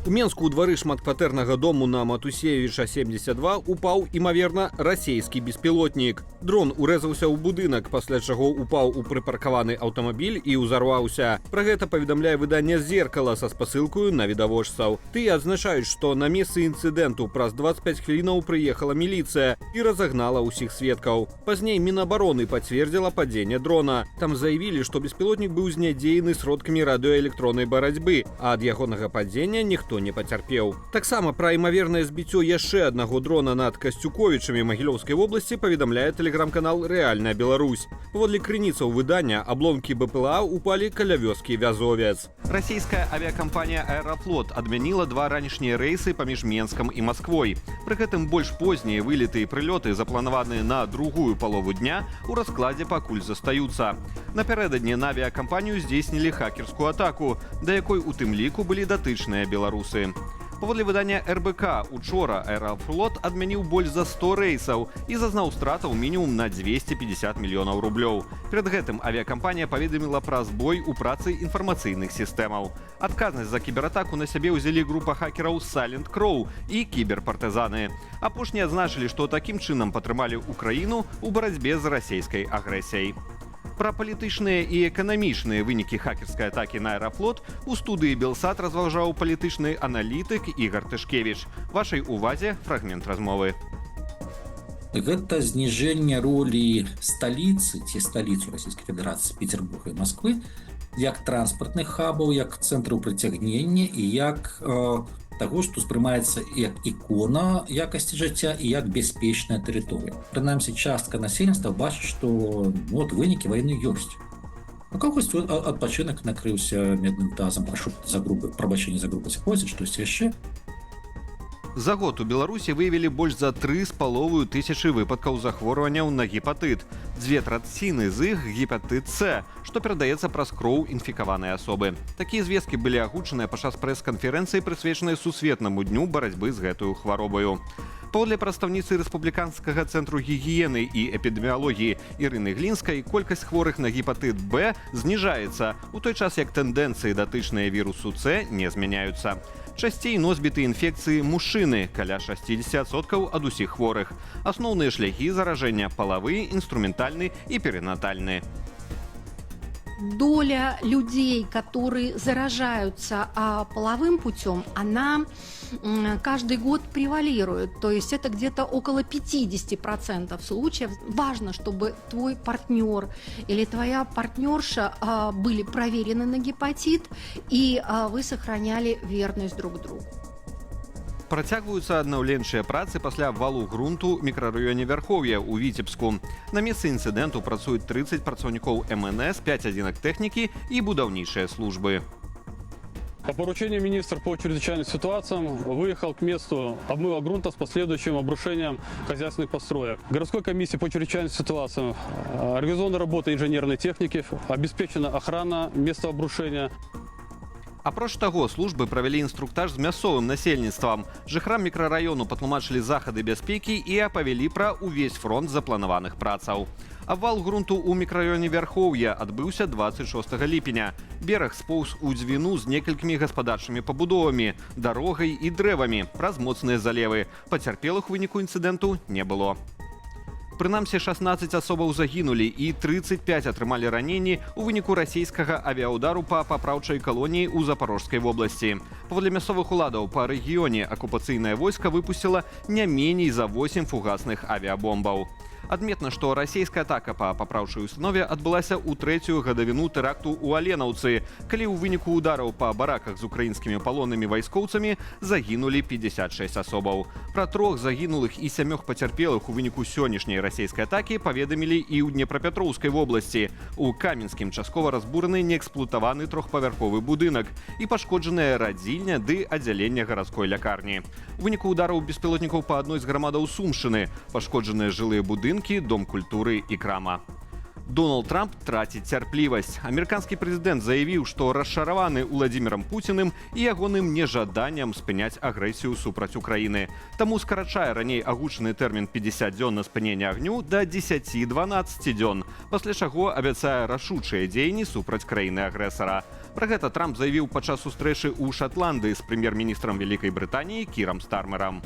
У Менску ў двары шматкватэрнага дому на Матусевіча 72 упаў, імаверна, расійскі беспілотнік. Дрон урэзаўся ў будынак, пасля чаго упаў у прыпаркаваны аўтамабіль і ўзарваўся. Пра гэта паведамляе выданне «Зеркала» са спасылкаю на відавочцаў. Тыя адзначаюць, што на месцы інцыдэнту праз 25 хвілінаў прыехала міліцыя і разагнала ўсіх сведкаў. Пазней Мінабароны пацвердзіла падзенне дрона. Там заявілі, што беспілотнік быў знядзеяны сродкамі радыёэлектроннай барацьбы, а ад ягонага падзення ніхто не пацярпеў. Таксама пра імавернае збіццё яшчэ аднаго дрона над Касцюковічамі Магілёўскай вобласці паведамляе тэлеграм-канал «Рэальная Беларусь». Паводле крыніцаў выдання, абломкі БПЛА упалі каля вёскі Вязовец. Расійская авіакампанія «Аэрофлот» адмяніла 2 ранішнія рэйсы паміж Менскам і Масквой. Пры гэтым больш познія вылеты і прылёты, запланаваныя на другую палову дня, у раскладзе пакуль застаюцца. Напярэдадні на авіакампанію здзейснілі хакерскую атаку, да якой у тым ліку былі датычныя беларусы. Паводле выдання РБК, учора «Аэрофлот» адмяніў больш за 100 рэйсаў і зазнаў стратаў мінімум на 250 мільёнаў рублёў. Перад гэтым авіакампанія паведаміла пра збой у працы інфармацыйных сістэмаў. Адказнасць за кібератаку на сябе ўзялі група хакераў Silent Crow і кіберпартызаны. Апошнія адзначылі, што такім чынам падтрымалі Украіну ў барацьбе з расійскай агрэсіяй. Пра палітычныя і эканамічныя вынікі хакерскай атакі на «Аэрофлот» у студыі «Белсат» разважаў палітычны аналітык Ігор Тышкевіч. Вашай увазе фрагмент размовы. Гэта зніжэнне ролі сталіцы ці сталіцу Расійскай Федэрацыі Петербурга і Масквы як транспартных хабаў, як цэнтраў прыцягнення і як таго, што спрымаецца як ікона якасці жыцця і як бяспечная тэрыторыя. Прынамсі, частка насельніцтва бачыць, што вынікі вайны ёсць. У кагосьці адпачынак накрыўся медным тазам, прабачэнне за грубасць хвоці, штосьці яшчэ. За год у Беларусі выявілі больш за 3,5 тысячы выпадкаў захворванняў на гепатыт. 2 траціны з іх гепатыт С, што перадаецца праз кроў інфікаванай асобы. Такія звесткі былі агучаныя падчас прэс-канферэнцыі, прысвечанай сусветнаму дню барацьбы з гэтую хваробаю. Паводле прадстаўніцы рэспубліканскага цэнтру гігіены і эпідэміялогіі Ірыны Глінскай, колькасць хворых на гепатыт Б зніжаецца, у той час як тэндэнцыі, датычныя вірусу С, не змяняюцца. Часцей носьбіты інфекцыі мужчыны, каля 60% ад усіх хворых. Асноўныя шляхі заражэння – палавы, инструментальны и перинатальны. Доля людей, которые заражаются половым путем, она каждый год превалирует. То есть это где-то около 50% случаев. Важно, чтобы твой партнер или твоя партнерша были проверены на гепатит, и вы сохраняли верность друг другу. Працягваюцца аднаўленчыя працы пасля абвалу грунту ў мікрараёне Вярхоўя ў Віцебску. На месцы інцыдэнту працуюць 30 працаўнікоў МНС, 5 адзінак тэхнікі і будаўнічыя службы. По поручению министра по чрезвычайным ситуациям выехал к месту обмыва грунта с последующим обрушением хозяйственных построек. Городской комиссии по чрезвычайным ситуациям организована работа инженерной техники, обеспечена охрана места обрушения. Апроч таго, службы правялі інструктаж з мясцовым насельніцтвам. Жыхарам мікрараёну патлумачылі захады бяспекі і апавялі пра ўвесь фронт запланаваных працаў. Абвал грунту ў мікрараёне Вярхоўя адбыўся 26 ліпеня. Бераг споўз у дзвіну з некалькімі гаспадарчымі пабудовамі, дарогай і дрэвамі праз моцныя залевы. Пацярпелых у выніку інцыдэнту не было. Прынамсі, 16 асобаў загінулі і 35 атрымалі раненні ў выніку расійскага авіаудару па папраўчай калоніі ў Запорожскай вобласці. Паводле мясцовых уладаў па рэгіёне акупацыйнае войска выпусціла не меней за 8 фугасных авіабомбаў. Адметна, што расійская атака па папраўчай установе адбылася ў 3-ю гадавіну тэракту ў Аленаўцы, калі ў выніку удараў па бараках з украінскімі палоннымі вайскоўцамі загінулі 56 асобаў. Пра 3 загінулых і 7 пацярпелых у выніку сённяшняй расійскай атакі паведамілі і ў Днепрапетроўскай вобласці. У Каменскім часткова разбураны неэксплуатаваны 3-павярховы будынак і пашкоджаная радзільня ды аддзяленне гарадской лякарні. У выніку удараў беспілотнікаў па адной з грамадаў Сумшчыны пашкоджаныя жылыя будынкі, дом культуры і крама. Дональд Трамп траціць цярплівасць. Амерыканскі прэзідэнт заявіў, што расчараваны Уладзімірам Пуціным і ягоным нежаданнем спыняць агрэсію супраць Украіны. Таму скарачае раней агучаны тэрмін 50 дзён на спыненне агню да 10-12 дзён, пасля чаго абяцае рашучыя дзеянні супраць краіны-агрэсара. Пра гэта Трамп заявіў падчас сустрэчы ў Шатландыі з прэм'ер-міністрам Вялікай Брытаніі Кірам Стармерам.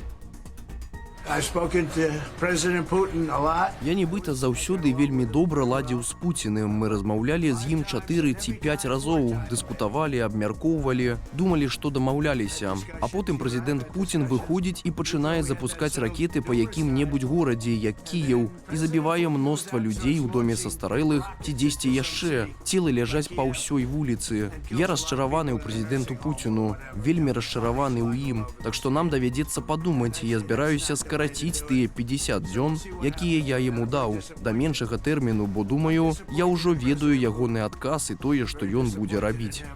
Я нібыта заўсёды вельмі добра ладзіў з Пуціным. Мы размаўлялі з ім 4 ці 5 разоў, дыскутавалі, абмяркоўвалі, думалі, што дамаўляліся. А потым прэзідэнт Пуцін выходзіць і пачынае запускаць ракеты па якім-небудзь горадзе, як Кіеў, і забівае мноства людзей у доме састарэлых ці дзесьці яшчэ. Целы ляжаць па ўсёй вуліцы. Я расчараваны ў прэзідэнту Пуціну, вельмі расчараваны ў ім. Так што нам давядзецца падумаць, я збіраюся скараціць тыя 50 дзён, якія я яму даў, да меншага тэрміну, бо думаю, я ўжо ведаю ягоны адказ і тое, што ён будзе рабіць.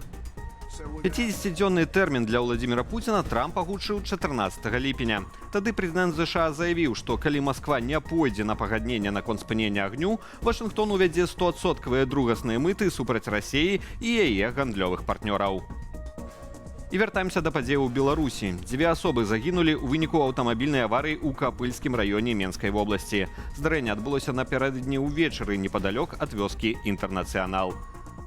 50-дзённы тэрмін для Владзіміра Пуціна Трамп агучыў 14 ліпеня. Тады прэзідэнт ЗША заявіў, што калі Масква не пойдзе на пагадненне наконт спынення агню, Вашынгтон увядзе 100% другасныя мыты супраць Расіі і яе гандлёвых партнёраў. І вяртаемся да падзеяў у Беларусі. 9 асобы загінулі ў выніку аўтамабільнай аварыі ў Капыльскім раёне Менскай вобласці. Здарэнне адбылося напярэдадні ўвечары непадалёк ад вёскі Інтэрнацыянал.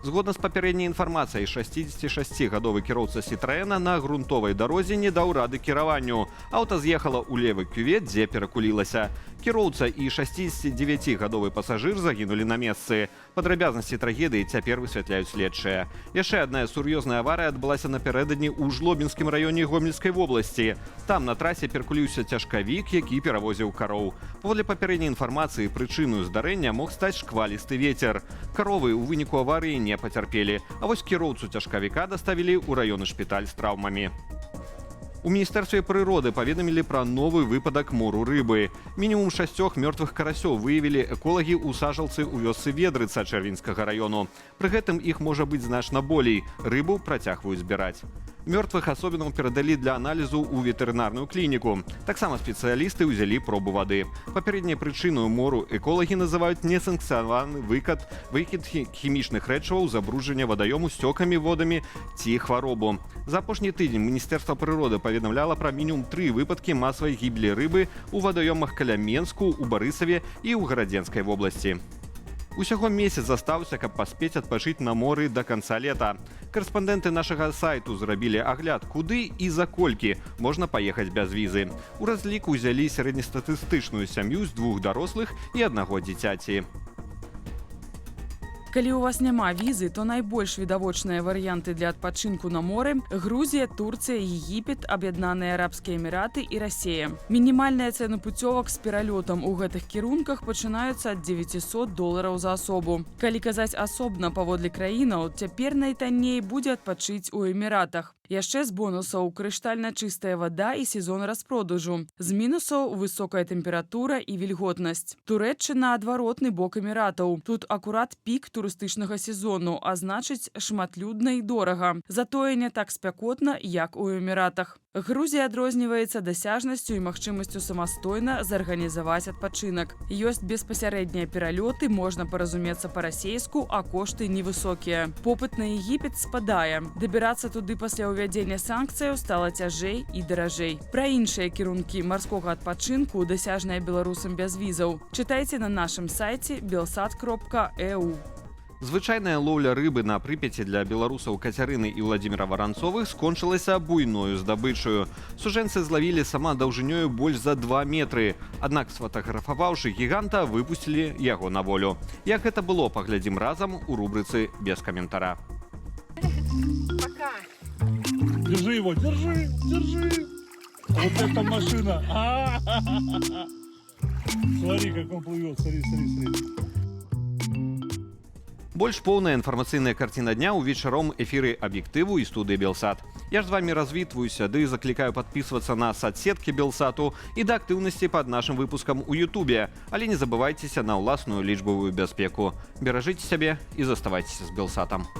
Згодна з папярэдняй інфармацыяй, 66-гадовы кіроўца Сітраэна на грунтовай дарозе не даў рады кіраванню. Аўта з'ехала ў левы кювет, дзе перакулілася. Кіроўца і 69-гадовы пасажыр загінулі на месцы. Падрабязнасці трагедыі цяпер высвятляюць следчыя. Яшчэ адна сур'ёзная аварыя адбылася напярэдадні ў Жлобінскім раёне Гомельскай вобласці. Там на трасе перакуліўся цяжкавік, які перавозіў кароў. Паводле папярэдняй інфармацыі, прычынаю здарэння мог стаць шквалісты вецер. Каровы ў выніку аварыі не пацярпелі, а вось кіроўцу цяжкавіка даставілі ў раённы шпіталь з траўмамі. У Міністэрстве прыроды паведамілі пра новы выпадак мору рыбы. Мінімум 6 мёртвых карасёў выявілі эколагі ў сажалцы ў вёсцы Ведрыца Чэрвінскага раёну. Пры гэтым іх можа быць значна болей. Рыбу працягваюць збіраць. Мёртвых асобінаў перадалі для аналізу ў ветэрынарную клініку. Таксама спецыялісты ўзялі пробу вады. Папярэдняй прычынаю мору эколагі называюць несанкцыянаваны выкід хімічных рэчываў, забруджання вадаёму сцёкамі водамі ці хваробу. За апошні тыдзень Міністэрства прыроды паведамляла пра мінімум 3 выпадкі масавай гіблі рыбы ў вадаёмах каля Менску, у Барысаве і ў Гарадзенскай вобласці. Усяго месяц застаўся, каб паспець адпачыць на моры да канца лета. Карэспандэнты нашага сайту зрабілі агляд, куды і за колькі можна паехаць без візы. У разліку ўзялі сярэднестатыстычную сям'ю з 2 дарослых і 1 дзіцяці. Калі у вас няма візы, то найбольш відавочныя варыянты для адпачынку на моры – Грузія, Турцыя, Егіпет, Аб'яднаныя Арабскія Эміраты і Расія. Мінімальныя цэны пуцёвак з пералётам у гэтых кірунках пачынаюцца ад $900 за асобу. Калі казаць асобна паводле краінаў, цяпер найтанней будзе адпачыць у Эміратах. Яшчэ з бонусаў крыштальна чыстая вада і сезон распродажу. З мінусаў высокая тэмпература і вільготнасць. Турэччына адваротны бок Эміратаў. Тут акурат пік турыстычнага сезону, а значыць шматлюдна і дорага. Затое не так спякотна, як у Эміратах. Грузія адрозніваецца дасяжнасцю і магчымасцю самастойна зарганізаваць адпачынак. Ёсць беспасярэднія пералёты, можна паразумецца па-расейску, а кошты невысокія. Попыт на Егіпет спадае. Дабірацца туды пасля увядзення санкцыяў стала цяжэй і даражэй. Пра іншыя кірункі марскога адпачынку, дасяжныя беларусам без візаў, чытайце на нашым сайце belsat.eu. Звычайная лоўля рыбы на Прыпяці для беларусаў Кацярыны і Владзіміра Варанцовых скончылася буйною здабычаю. Сужэнцы злавілі сама даўжынёю больш за 2 метры. Аднак, сфатаграфаваўшы гіганта, выпусцілі яго на волю. Як гэта было, паглядзім разам у рубрыцы «Без каментара». Держи его, держи, держи. Вот эта машина. Смотри, как он плывет, смотри, смотри, смотри. Больш поўная інфармацыйная карціна дня ў вечаром эфіры аб'ектыву і студыі Белсат. Я ж з вамі развітваюся, ды заклікаю падпісвацца на садсеткі Белсату і да актыўнасці пад нашым выпускам у Ютубе. Але не забывайцеся на ўласную лічбавую бяспеку. Беражыце сябе і заставайцеся з Белсатам.